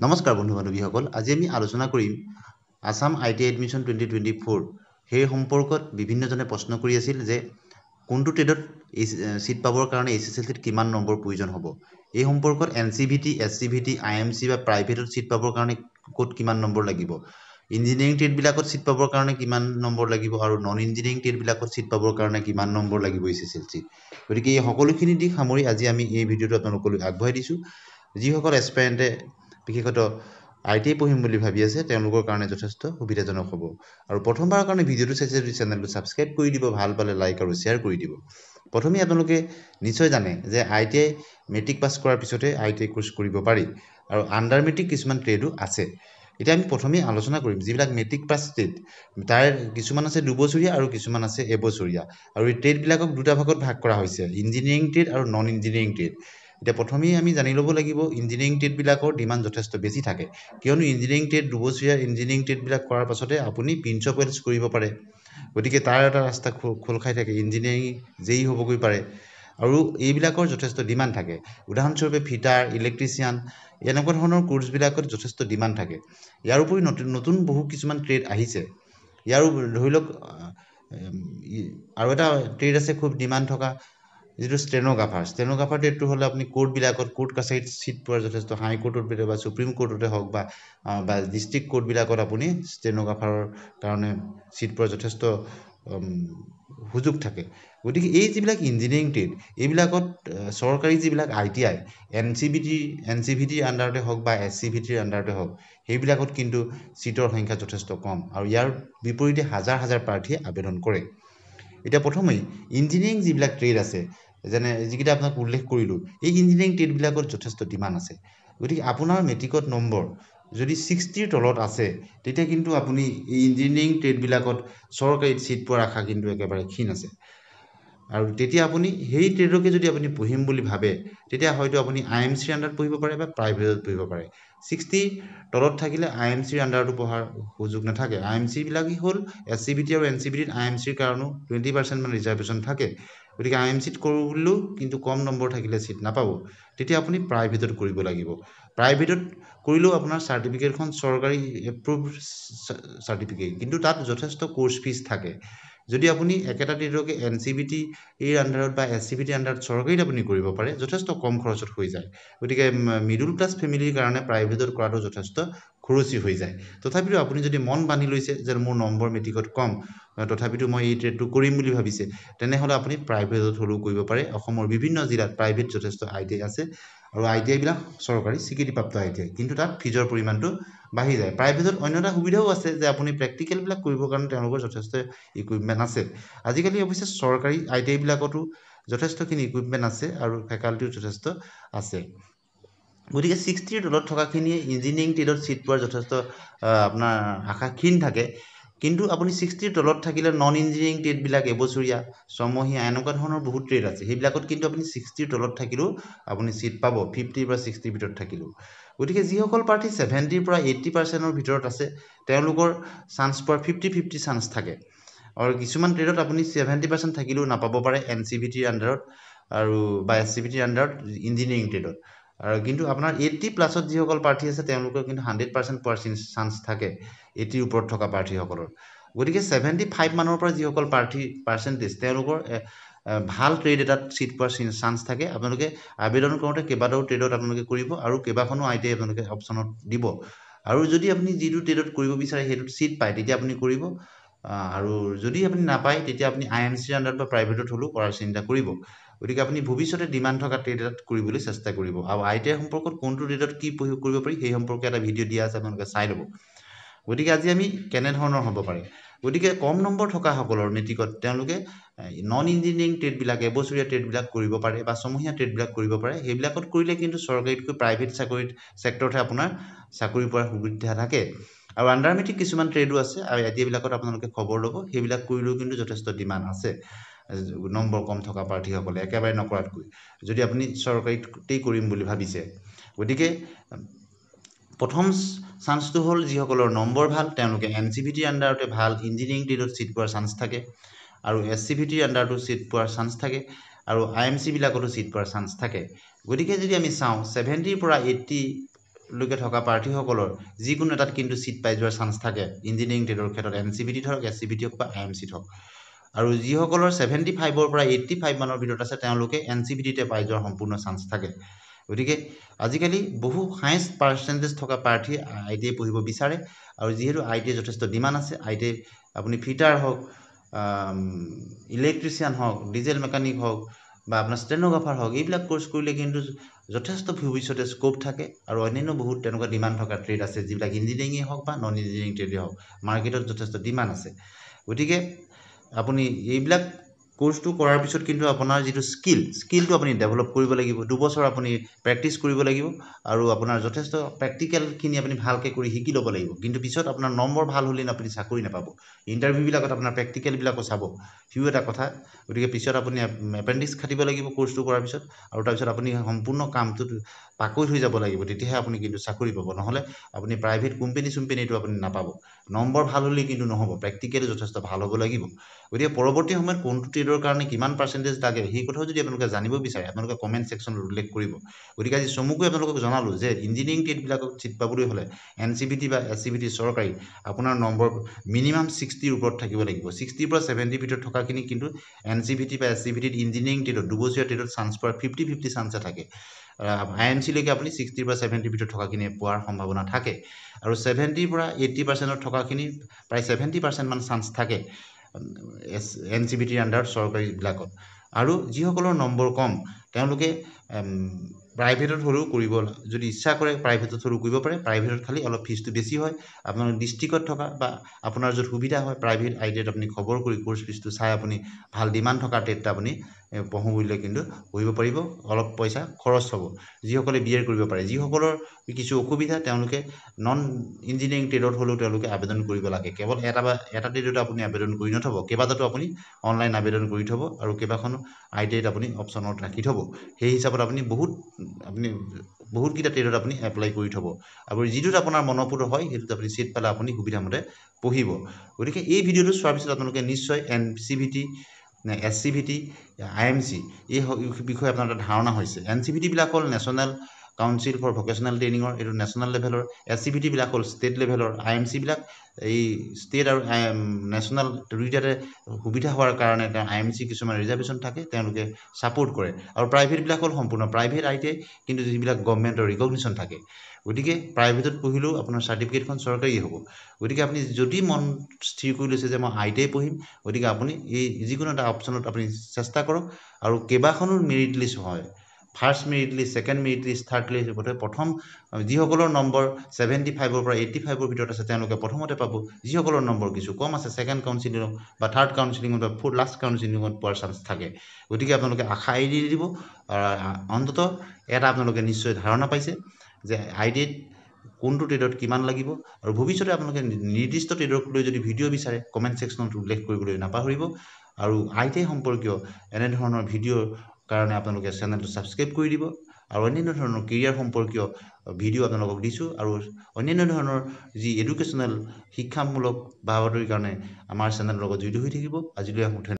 নমস্কাৰ বন্ধু বান্ধৱীসকল আজি আমি আলোচনা কৰিম আসাম আইটি এডমিশ্যন 2024 সেই সম্পৰ্কত বিভিন্নজনে প্ৰশ্ন কৰি আছিল যে কোনটো ট্ৰেডত সিট পাবৰ কাৰণে এছএছএলসিত কিমান নম্বৰ প্ৰয়োজন হ'ব এই সম্পৰ্কত এনসিভিটি এসসিভিটি আইএমসি বা প্ৰাইভেটত সিট পাবৰ কাৰণে ক'ত কিমান নম্বৰ লাগিব ইঞ্জিনিয়াৰিং ট্ৰেড বিলাকত সিট পাবৰ কাৰণে কিমান নম্বৰ লাগিব আৰু নন ইঞ্জিনিয়াৰিং ট্ৰেড বিলাকত সিট পাবৰ কাৰণে কিমান নম্বৰ লাগিব এছএছএলসি গতিকে এই সকলোখিনি দিশ সামৰি আজি আমি এই ভিডিঅ'টো আপোনালোকলৈ আগবঢ়াই দিছো যিসকল এসপায়াৰেন্টে বিশেষত আইটি পঢ়িম বুলি ভাবি আছে তেওঁলোকৰ কাৰণে যথেষ্ট সুবিধাজনক হ'ব আৰু প্ৰথমবাৰৰ কাৰণে ভিডিঅ'টো চাইছে যদি চেনেলটো সাবস্ক্ৰাইব কৰি দিব ভাল পালে লাইক আৰু শেয়াৰ কৰি দিব প্ৰথমে আপোনালোকে নিশ্চয় জানে যে আইটি মেট্ৰিক পাছ কৰাৰ পিছতে আইটি কোৰ্স কৰিব পাৰি আৰু আন্ডাৰ মেট্ৰিক কিছুমান ট্ৰেডো আছে এটা আমি প্ৰথমে আলোচনা কৰিম যিবিলাক মেট্ৰিক পাছ ট্ৰেড তাৰ কিছুমান আছে দুবছৰীয়া আৰু কিছুমান আছে এবছৰীয়া আৰু এই ট্ৰেড বিলাকক দুটা ভাগত ভাগ কৰা হৈছে ইঞ্জিনিয়াৰিং ট্ৰেড আৰু নন ইঞ্জিনিয়াৰিং ট্ৰেড এটা প্ৰথমেই আমি জানি ল'ব লাগিব ইঞ্জিনিয়াৰিং ট্ৰেড বিলাকৰ ডিমান্ড যথেষ্ট বেছি থাকে কিয়নো ইঞ্জিনিয়াৰিং ট্ৰেড দুবছৰীয়া ইঞ্জিনিয়াৰিং ট্ৰেড বিলাক কৰাৰ পাছতে আপুনি প্ৰিন্স অফ ৱেলছ কৰিব পাৰে গতিকে তাৰ এটা ৰাস্তা খোল খাই থাকে ইঞ্জিনিয়াৰিং যেই হ'বগৈ পাৰে আৰু এইবিলাকৰ যথেষ্ট ডিমান্ড থাকে উদাহৰণস্বৰূপে ফিটাৰ ইলেক্ট্ৰিচিয়ান এনেকুৱা ধৰণৰ কোৰ্ছবিলাকত যথেষ্ট ডিমান্ড থাকে ইয়াৰ উপৰি নতুন বহু কিছুমান ট্ৰেড আহিছে ইয়াৰ ধৰি লওক আৰু এটা ট্ৰেড আছে খুব ডিমান্ড থকা যেটো স্টেনোগ্ৰাফাৰ ট্ৰেডটো হ'লে আপুনি কোৰ্টবিলাকত কোৰ্ট কাছাৰীত সিট পোৱাৰ যথেষ্ট হাই কোৰ্টত বা সুপ্ৰিম কোৰ্টতে হওক বা ডিষ্ট্ৰিক্ট কোৰ্টবিলাকত আপুনি স্টেনোগ্ৰাফাৰৰ কাৰণে সিট পোৱাৰ যথেষ্ট সুযোগ থাকে গতিকে এই যিবিলাক ইঞ্জিনিয়াৰিং ট্ৰেড এইবিলাকত চৰকাৰী যিবিলাক আইটিআই এনসিভিটিৰ আন্ডাৰতে হওক বা এসসিভিটিৰ আন্ডাৰতে হওক সেইবিলাকত কিন্তু সিটৰ সংখ্যা যথেষ্ট কম আৰু ইয়াৰ বিপৰীতে হাজাৰ হাজাৰ প্ৰাৰ্থীয়ে আবেদন কৰে এটা প্ৰথমেই ইঞ্জিনিয়াৰিং যিবিলাক ট্ৰেড আছে যেনে যিকেইটা আপোনাক উল্লেখ কৰিলোঁ এই ইঞ্জিনিয়াৰিং ট্ৰেড বিলাকত যথেষ্ট ডিমান্ড আছে গতিকে আপোনাৰ মেট্ৰিকত নম্বৰ যদি 60ৰ তলত আছে তেতিয়া কিন্তু আপুনি এই ইঞ্জিনিয়াৰিং ট্ৰেড বিলাকত চৰকাৰী সিট পোৱাৰ আশা কিন্তু একেবাৰে ক্ষীণ আছে আৰু তেতিয়া আপুনি সেই ট্ৰেডকে যদি আপুনি পঢ়িম বুলি ভাবে তেতিয়া হয়তো আপুনি আইএমসিৰ আন্ডাৰত পঢ়িব পাৰে বা প্ৰাইভেটত পঢ়িব পাৰে 60 তলত থাকিলে আইএমসিৰ আন্ডাৰটো পঢ়াৰ সুযোগ নাথাকে আইএমসি বিলাকি হ'ল এসসিভিটি আৰু এনসিভিটিত আইএমসিৰ কাৰণেও 20% মান ৰিজাৰ্ভেশ্যন থাকে গতিকে আইএমসিত কৰোঁ কিন্তু কম নম্বৰ থাকিলে সিট নাপাব তেতিয়া আপুনি প্ৰাইভেটত কৰিব লাগিব প্ৰাইভেটত কৰিলেও আপোনাৰ সাৰ্টিফিকেটখন চৰকাৰী এপ্ৰুভ সাৰ্টিফিকেট কিন্তু তাত যথেষ্ট কোৰ্স ফিজ থাকে যদি আপুনি একেটা ট্ৰেডকে এনসিভিটি এৰ আন্ডাৰত বা এসসিভিটিৰ আন্ডাৰত চৰকাৰীত আপুনি কৰিব পাৰে যথেষ্ট কম খৰচত হৈ যায় গতিকে মিডল ক্লাছ ফেমিলিৰ কাৰণে প্ৰাইভেটত কৰাটো যথেষ্ট খৰচী হৈ যায় তথাপিও আপুনি যদি মন বান্ধি লৈছে যে মোৰ নম্বৰ মেট্ৰিকত কম তথাপিও মই এই ট্ৰেডটো কৰিম বুলি ভাবিছে তেনেহলে আপুনি প্ৰাইভেটত হলেও কৰিব পাৰে অসমৰ বিভিন্ন জিলাত প্ৰাইভেট যথেষ্ট আইটিআই আছে আৰু আইটিআই বিলাক চৰকাৰী স্বীকৃতিপ্ৰাপ্ত আইটিআই কিন্তু তাত ফিজৰ পৰিমাণটো বাঢ়ি যায় প্ৰাইভেটত অন্য এটা সুবিধাও আছে যে আপুনি প্ৰেক্টিকেল বিলাক কৰিবৰ কাৰণে তেওঁলোকৰ যথেষ্ট ইকুইপমেন্ট আছে আজিকালি অৱশ্যে চৰকাৰী আইটিআই বিলাকতো যথেষ্টখিনি ইকুইপমেন্ট আছে আৰু ফেকাল্টিও যথেষ্ট আছে গতিকে 60ৰ তলত থকাখিনিয়ে ইঞ্জিনিয়াৰিং ট্ৰেডত সিট পোৱাৰ যথেষ্ট আপোনাৰ আশা ক্ষীণ থাকে কিন্তু আপুনি 60ৰ তলত থাকিলে নন ইঞ্জিনিয়াৰিং ট্ৰেড বিলাক এবছৰীয়া ছমহীয়া এনেকুৱা ধৰণৰ বহুত ট্ৰেড আছে সেইবিলাকত কিন্তু আপুনি 60ৰ তলত থাকিলেও আপুনি সিট পাব 50 পৰা 60ৰ ভিতৰত থাকিলেও গতিকে যিসকল প্ৰাৰ্থী 70 পৰা 80%ৰ ভিতৰত আছে তেওঁলোকৰ চান্স পোৱাৰ 50-50 চান্স থাকে আৰু কিছুমান ট্ৰেডত আপুনি 70% থাকিলেও নাপাব পাৰে এনসিভিটিৰ আন্ডাৰত আৰু বা এসসিভিটিৰ আন্ডাৰত ইঞ্জিনিয়াৰিং ট্ৰেডত আৰু কিন্তু আপোনাৰ 80+ যিসকল প্ৰাৰ্থী আছে তেওঁলোকৰ কিন্তু 100% পোৱাৰ চান্স থাকে 80ৰ ওপৰত থকা প্ৰাৰ্থীসকলৰ গতিকে 75 মানৰ পৰা যিসকল প্ৰাৰ্থী পাৰ্চেন্টেজ তেওঁলোকৰ ভাল ট্ৰেড এটাত সিট পোৱাৰ চান্স থাকে আপোনালোকে আবেদন কৰোঁতে কেইবাটাও ট্ৰেডত আপোনালোকে কৰিব আৰু কেইবাখনো আইটিআই আপোনালোকে অপচনত দিব আৰু যদি আপুনি যিটো ট্ৰেডত কৰিব বিচাৰে সেইটোত সিট পায় তেতিয়া আপুনি কৰিব আৰু যদি আপুনি নাপায় তেতিয়া আপুনি আইএমসিৰ আন্ডাৰত বা প্ৰাইভেটত হলেও কৰাৰ চিন্তা কৰিব গতিকে আপুনি ভৱিষ্যতে ডিমান্ড থকা ট্ৰেড এটাত কৰিবলৈ চেষ্টা কৰিব আৰু আইটিআই সম্পৰ্কত কোনটো ট্ৰেডত কি কৰিব পাৰি সেই সম্পৰ্কে এটা ভিডিঅ' দিয়া আছে আপোনালোকে চাই ল'ব গতিকে আজি আমি কেনে ধৰণৰ হ'ব পাৰে গতিকে কম নম্বৰ থকা সকলৰ মেট্ৰিকত তেওঁলোকে নন ইঞ্জিনিয়াৰিং ট্ৰেড বিলাক এবছৰীয়া ট্ৰেড বিলাক কৰিব পাৰে বা ছমহীয়া ট্ৰেড বিলাক কৰিব পাৰে সেইবিলাকত কৰিলে কিন্তু চৰকাৰীতকৈ প্ৰাইভেট চাকৰিত সেক্টৰতে আপোনাৰ চাকৰি পোৱাৰ সুবিধা থাকে আৰু আন্ডাৰ মেট্ৰিক কিছুমান ট্ৰেডো আছে আৰু এতিয়াবিলাকত আপোনালোকে খবৰ ল'ব সেইবিলাক কৰিলেও কিন্তু যথেষ্ট ডিমান্ড আছে নম্বৰ কম থকা প্ৰাৰ্থীসকলে একেবাৰে নকৰাতকৈ যদি আপুনি চৰকাৰীতেই কৰিম বুলি ভাবিছে গতিকে প্ৰথম চান্সটো হ'ল যিসকলৰ নম্বৰ ভাল তেওঁলোকে এনসিভিটিৰ আন্ডাৰতে ভাল ইঞ্জিনিয়াৰিং ট্ৰেডত সিট পোৱাৰ চান্স থাকে আৰু এসসিভিটিৰ আন্ডাৰতো সিট পোৱাৰ চান্স থাকে আৰু আইএমসি বিলাকতো সিট পোৱাৰ চান্স থাকে গতিকে যদি আমি চাওঁ 70 পৰা 80 লৈকে থকা প্ৰাৰ্থীসকলৰ যিকোনো এটাত কিন্তু সিট পাই যোৱাৰ চান্স থাকে ইঞ্জিনিয়াৰিং ট্ৰেডৰ ক্ষেত্ৰত এনচিভিটি হওক এছচিভিটি হওক বা আইএমচিত হওক আৰু যিসকলৰ 75ৰ পৰা 85 মানৰ ভিতৰত আছে তেওঁলোকে এনচিভিটিতে পাই যোৱাৰ সম্পূৰ্ণ চান্স থাকে গতিকে আজিকালি বহু হাইয়েষ্ট পাৰ্চেন্টেজ থকা প্ৰাৰ্থী আইটিআই পঢ়িব বিচাৰে আৰু যিহেতু আইটিআই যথেষ্ট ডিমাণ্ড আছে আইটিআই আপুনি ফিটাৰ হওক ইলেক্ট্ৰিচিয়ান হওক ডিজেল মেকানিক হওক বা আপোনাৰ ষ্টেনোগ্ৰাফাৰ হওক এইবিলাক কোৰ্চ কৰিলে কিন্তু যথেষ্ট ভৱিষ্যতে স্কোপ থাকে আৰু অন্যান্য বহুত তেনেকুৱা ডিমাণ্ড থকা ট্ৰেড আছে যিবিলাক ইঞ্জিনিয়াৰিঙে হওক বা নন ইঞ্জিনিয়াৰিং ট্ৰেডে হওক মাৰ্কেটত যথেষ্ট ডিমাণ্ড আছে গতিকে আপুনি এইবিলাক কোৰ্সটো কৰাৰ পিছত কিন্তু আপোনাৰ যেটো স্কিলটো আপুনি ডেভেলপ কৰিব লাগিব 2 বছৰ আপুনি প্ৰেক্টিস কৰিব লাগিব আৰু আপোনাৰ যথেষ্ট প্ৰেক্টিক্যাল খিনি আপুনি ভালকে কৰি শিকি ল'ব লাগিব কিন্তু পিছত আপোনাৰ নম্বৰ ভাল হলে আপুনি চাকৰি নাপাব ইন্টাৰভিউ বিলাকত আপোনাৰ প্ৰেক্টিক্যাল বিলাকো চাব হিউ এটা কথা গতিকে পিছত আপুনি এপেন্ডিক্স খাটিব লাগিব কোৰ্সটো কৰাৰ পিছত আৰু তাৰ পিছত আপুনি সম্পূৰ্ণ কামটো পাকৈত হৈ যাব লাগিব তেতিয়াহে আপুনি কিন্তু চাকৰি পাব নহলে আপুনি প্ৰাইভেট কোম্পানীটো আপুনি নাপাব নম্বৰ ভাল হলে কিন্তু নহব প্ৰেক্টিক্যালি যথেষ্ট ভাল হ'ব লাগিব গতিকে পৰৱৰ্তী সময়ত কোনটো ট্ৰেডৰ কাৰণে কিমান পাৰ্চেন্টেজ লাগে সেই কথাও যদি আপোনালোকে জানিব বিচাৰে আপোনালোকে কমেন্ট সেকশনত উল্লেখ কৰিব গতিকে আজি চমুকৈ আপোনালোকক জনালো যে ইঞ্জিনিয়াৰিং ট্ৰেড বিলাকক চিট পাবলৈ হলে এনচিভিটি বা এছচিভিটি চৰকাৰী আপোনাৰ নম্বৰ মিনিমাম 60 ৰ ওপৰত থাকিব লাগিব 60 পৰা 70 ভিতৰত থকাখিনি কিন্তু এনচিভিটি বা এছচিভিটি ইঞ্জিনিয়াৰিং ট্ৰেডত দুবছৰীয়া ট্ৰেডত চান্স পোৱাৰ 50-50 চান্স থাকে আইএমচি লৈকে আপুনি 60 পৰা 70 ভিতৰত থকাখিনি পোৱাৰ সম্ভাৱনা থাকে আৰু 70 পৰা 80% থকাখিনি প্ৰায় 70% মান চান্স থাকে এনচিভিটি আন্ডাৰ চৰকাৰী বিলাকত আৰু যিসকলৰ নম্বৰ কম তেওঁলোকে প্ৰাইভেটত হলেও কৰিব যদি ইচ্ছা কৰে প্ৰাইভেটত হলেও কৰিব পাৰে প্ৰাইভেটত খালি অলপ ফিজটো বেছি হয় আপোনাৰ ডিস্ট্ৰিক্টত থকা বা আপোনাৰ যত সুবিধা হয় প্ৰাইভেট আইডিয়াত আপুনি খবৰ কৰি কোৰ্স ফিজটো চাই আপুনি ভাল ডিমাণ্ড থকা টেটটা আপুনি পঢ়ো বুলিলে কিন্তু পঢ়িব পাৰিব অলপ পইচা খৰচ হ'ব যিসকলে বিএৰ কৰিব পাৰে যিসকলৰ কিছু অসুবিধা তেওঁলোকে নন ইঞ্জিনিয়াৰিং ট্ৰেডত হলেও তেওঁলোকে আবেদন কৰিব লাগে কেৱল এটা ট্ৰেডত আপুনি আবেদন কৰি নথব কেবাটাতো আপুনি অনলাইন আবেদন কৰি থব আৰু কেবাখনো আইটিআইত আপুনি অপচনত ৰাখি থব সেই হিচাপত আপুনি বহুত কিটা ট্ৰেডত আপুনি এপ্লাই কৰি থব আৰু যিটোত আপোনাৰ মনোপুৰ হয় হেতুত আপুনি সিট পালে আপুনি সুবিধামতে পঢ়িব গতিকে এই ভিডিওটো চোৱাৰ পিছত আপোনালোকে নিশ্চয় এনচিভিটি এছচিভিটি আইএমচি এই বিষয়ে আপোনাৰ এটা ধাৰণা হৈছে এনচিভিটি বিলাক হল নেশনাল কাউন্সিল ফৰ ভোকেশনাল ট্ৰেইনিঙৰ এটো নেশনাল লেভেলৰ এছচিভিটি বিলাক হল ষ্টেট লেভেলৰ আইএমচি বিলাক এই ষ্টেট আৰু নেশনাল দুইটাতে সুবিধা হোৱাৰ কাৰণে আইএমচি কিছুমান ৰিজাৰ্ভেশন থাকে তেওঁলোকে সাপোৰ্ট কৰে আৰু প্ৰাইভেট বিলাক হল সম্পূৰ্ণ প্ৰাইভেট আইটিআই কিন্তু যিবিলাক গভৰ্ণমেন্টৰ ৰিকগনিশন থাকে গতিকে প্ৰাইভেটত পঢ়িলেও আপোনাৰ সাৰ্টিফিকেটখন চৰকাৰী হ'ব গতিকে আপুনি যদি মন স্থিৰ কৰি লৈছে যে মই আইটিআই পঢ়িম গতিকে আপুনি এই যিকোনো এটা অপচনত আপুনি চেষ্টা কৰক আৰু কেবাখনো মেৰিট লিষ্ট হয় first merit list second merit list third list প্ৰথম যিসকলৰ নম্বৰ 75 ৰ পৰা 85 ৰ ভিতৰত আছে তেওঁলোকে প্ৰথমতে পাব যিসকলৰ নম্বৰ কিছু কম আছে সেকেন্ড কাউন্সিলিং বা থাৰ্ড কাউন্সিলিং বা ফোৰ লাষ্ট কাউন্সিলিংত পোৱাৰ চান্স থাকে গতিকে আপোনালোকে আশা এৰি দিব অন্তত এটা আপোনালোকে নিশ্চয় ধাৰণা পাইছে যে আইডিত কোনটো ট্ৰেডত কিমান লাগিব আৰু ভৱিষ্যতে আপোনালোকে নিৰ্দিষ্ট ট্ৰেডক লৈ যদি ভিডিও বিচাৰে কমেন্ট সেকশনত উল্লেখ কৰিবলৈ নাপাহৰিব আৰু আইটিআই সম্পৰ্কীয় এনে ধৰণৰ ভিডিওৰ কাৰণে আপোনালোকে চেনেলটো সাবস্ক্ৰাইব কৰি দিব আৰু অন্যান্য ধৰণৰ কেৰিয়াৰ সম্পৰ্কীয় ভিডিও আপোনালোকক দিছো আৰু অন্যান্য ধৰণৰ যি এডুকেশ্যনেল শিক্ষামূলক বাবদৰ কাৰণে আমাৰ চেনেলৰ লগত জড়িত হৈ থাকিব আজিলৈ